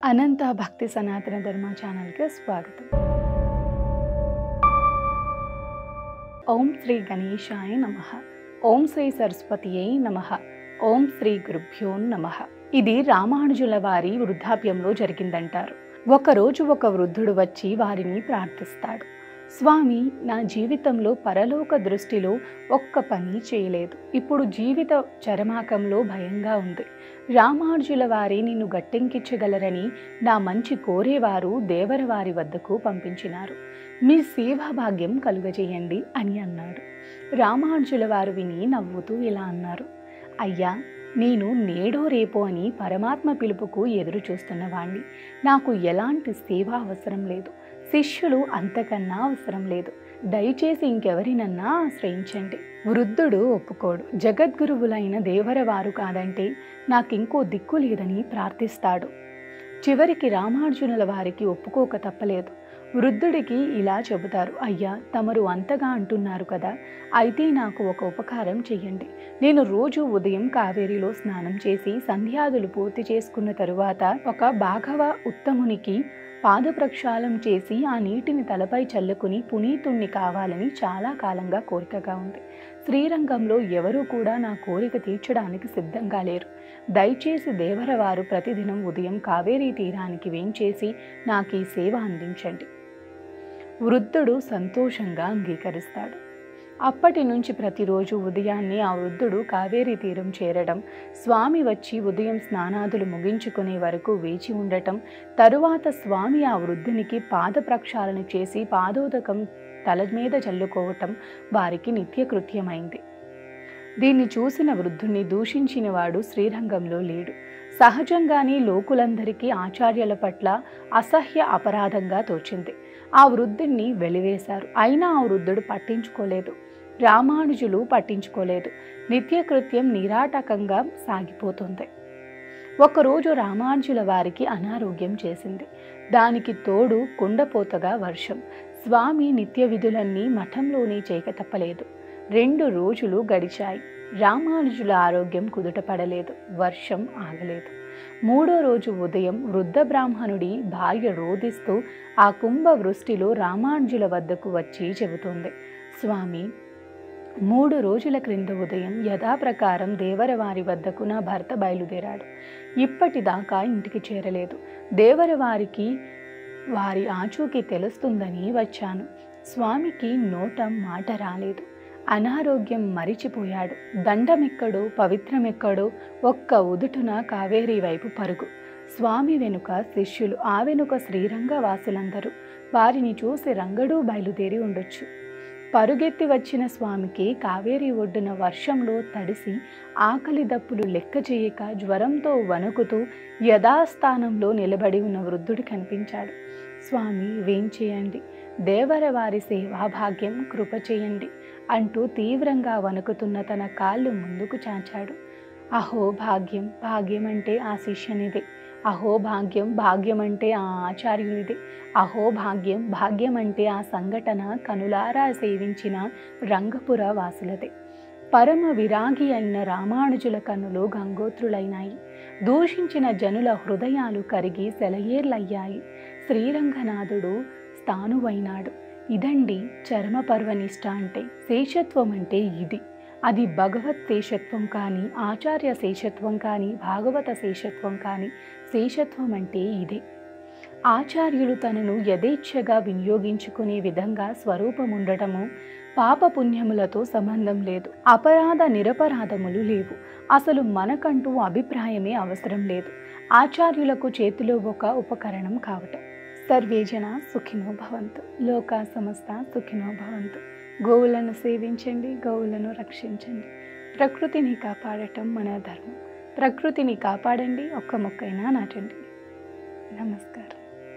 అనంత భక్తి సనాతన ధర్మ ఛానల్కి స్వాగతం. ఓం శ్రీ గణేశాయ నమః. ఓం శ్రీ సరస్వతియై నమః. ఓం శ్రీ గురుభ్యో నమః. ఇది రామానుజుల వారి వృద్ధాప్యంలో జరిగిందంటారు. ఒకరోజు ఒక వృద్ధుడు వచ్చి వారిని ప్రార్థిస్తాడు. స్వామి, నా జీవితంలో పరలోక దృష్టిలో ఒక్క పని చేయలేదు. ఇప్పుడు జీవిత చరమాకంలో భయంగా ఉంది. రామానుజుల వారి నిన్ను గట్టెంకించగలరని నా మంచి కోరేవారు దేవరవారి వద్దకు పంపించినారు. మీ సేవా భాగ్యం కలుగజేయండి అని అన్నాడు. రామానుజుల వారు విని నవ్వుతూ ఇలా అన్నారు. అయ్యా, నేను నేడో రేపో అని పరమాత్మ పిలుపుకు ఎదురు చూస్తున్నవాణ్ణి. నాకు ఎలాంటి సేవ అవసరం లేదు. శిష్యులు అంతకన్నా అవసరం లేదు. దయచేసి ఇంకెవరినన్నా ఆశ్రయించండి. వృద్ధుడు ఒప్పుకోడు. జగద్గురువులైన దేవరవారు కాదంటే నాకింకో దిక్కు లేదని ప్రార్థిస్తాడు. చివరికి రామానుజుల వారికి ఒప్పుకోక తప్పలేదు. వృద్ధుడికి ఇలా చెబుతారు. అయ్యా, తమరు అంతగా అంటున్నారు కదా, అయితే నాకు ఒక ఉపకారం చెయ్యండి. నేను రోజు ఉదయం కావేరిలో స్నానం చేసి సంధ్యాదులు పూర్తి చేసుకున్న తరువాత ఒక భాగవ ఉత్తమునికి పాద ప్రక్షాళన చేసి ఆ నీటిని తలపై చల్లుకుని పునీతుణ్ణి కావాలని చాలా కాలంగా కోరికగా ఉంది. శ్రీరంగంలో ఎవరూ కూడా నా కోరిక తీర్చడానికి సిద్ధంగా లేరు. దయచేసి దేవరవారు ప్రతిదినం ఉదయం కావేరీ తీరానికి వేంచేసి నాకు ఈ సేవ అందించండి. వృద్ధుడు సంతోషంగా అంగీకరిస్తాడు. అప్పటి నుంచి ప్రతిరోజు ఉదయాన్నే ఆ వృద్ధుడు కావేరీ తీరం చేరడం, స్వామి వచ్చి ఉదయం స్నానాదులు ముగించుకునే వరకు వేచి ఉండటం, తరువాత స్వామి ఆ వృద్ధునికి పాద ప్రక్షాళన చేసి పాదోదకం తల మీద చల్లుకోవటం వారికి నిత్యకృత్యమైంది. దీన్ని చూసిన వృద్ధుణ్ణి దూషించిన వాడు శ్రీరంగంలో లేడు. సహజంగానే లోకులందరికీ ఆచార్యుల పట్ల అసహ్య అపరాధంగా తోచింది. ఆ వృద్ధుణ్ణి వెలివేశారు. అయినా ఆ వృద్ధుడు పట్టించుకోలేదు. రామానుజులు పట్టించుకోలేదు. నిత్యకృత్యం నిరాటకంగా సాగిపోతుంది. ఒకరోజు రామానుజుల వారికి అనారోగ్యం చేసింది. దానికి తోడు కుండపోతగా వర్షం. స్వామి నిత్య విధులన్నీ మఠంలోనే చేయక తప్పలేదు. 2 రోజులు గడిచాయి. రామానుజుల ఆరోగ్యం కుదుటపడలేదు. వర్షం ఆగలేదు. 3వ రోజు ఉదయం వృద్ధ బ్రాహ్మణుడి భార్య రోదిస్తూ ఆ కుంభ వృష్టిలో రామానుజుల వద్దకు వచ్చి చెబుతోంది. స్వామి, 3 రోజుల క్రింద ఉదయం యథాప్రకారం దేవరవారి వద్దకు నా భర్త బయలుదేరాడు. ఇప్పటిదాకా ఇంటికి చేరలేదు. దేవరవారికి వారి ఆచూకీ తెలుస్తుందని వచ్చాను. స్వామికి నోట మాట రాలేదు. అనారోగ్యం మరిచిపోయాడు. దండమెక్కడో పవిత్రమెక్కడో ఒక్క ఉదుటున కావేరీ వైపు పరుగు. స్వామి వెనుక శిష్యులు, ఆ వెనుక శ్రీరంగ వాసులందరూ. వారిని చూసి రంగడూ బయలుదేరి ఉండొచ్చు. పరుగెత్తి వచ్చిన స్వామికి కావేరీ ఒడ్డున వర్షంలో తడిసి ఆకలి దప్పులు లెక్క చేయక జ్వరంతో వణుకుతూ యథాస్థానంలో నిలబడి ఉన్న వృద్ధుడు కనిపించాడు. స్వామి, వేంచేయండి, దేవరవారి సేవాభాగ్యం కృప చేయండి అంటూ తీవ్రంగా వణుకుతున్న తన కాళ్ళు ముందుకు చాచాడు. అహో భాగ్యం, భాగ్యమంటే ఆ శిష్యునిదే. అహో భాగ్యం, భాగ్యమంటే ఆ ఆచార్యునిదే. అహో భాగ్యం, భాగ్యమంటే ఆ సంఘటన కనులారా సేవించిన రంగపుర వాసులదే. పరమ విరాగి అయిన రామానుజుల కన్నులు గంగోత్రులైనాయి. దూషించిన జనుల హృదయాలు కరిగి సెలయేర్లయ్యాయి. శ్రీరంగనాథుడు స్థానువైనాడు. ఇదండి చరమపర్వనిష్ట అంటే. శేషత్వం అంటే ఇది. అది భగవత్ శేషత్వం కానీ, ఆచార్య శేషత్వం కానీ, భాగవత శేషత్వం కానీ. శేషత్వం అంటే ఇదే. ఆచార్యులు తనను యథేచ్ఛగా వినియోగించుకునే విధంగా స్వరూపం ఉండటము పాపపుణ్యములతో సంబంధం లేదు. అపరాధ నిరపరాధములు లేవు. అసలు మనకంటూ అభిప్రాయమే అవసరం లేదు. ఆచార్యులకు చేతిలో ఒక ఉపకరణం కావటం. సర్వే జన సుఖినో భవంతు. లోకా సమస్త సుఖినో భవంతు. గోవులను సేవించండి, గోవులను రక్షించండి. ప్రకృతిని కాపాడటం మన ధర్మం. ప్రకృతిని కాపాడండి, ఒక్క మొక్కైనా నాటండి. నమస్కారం.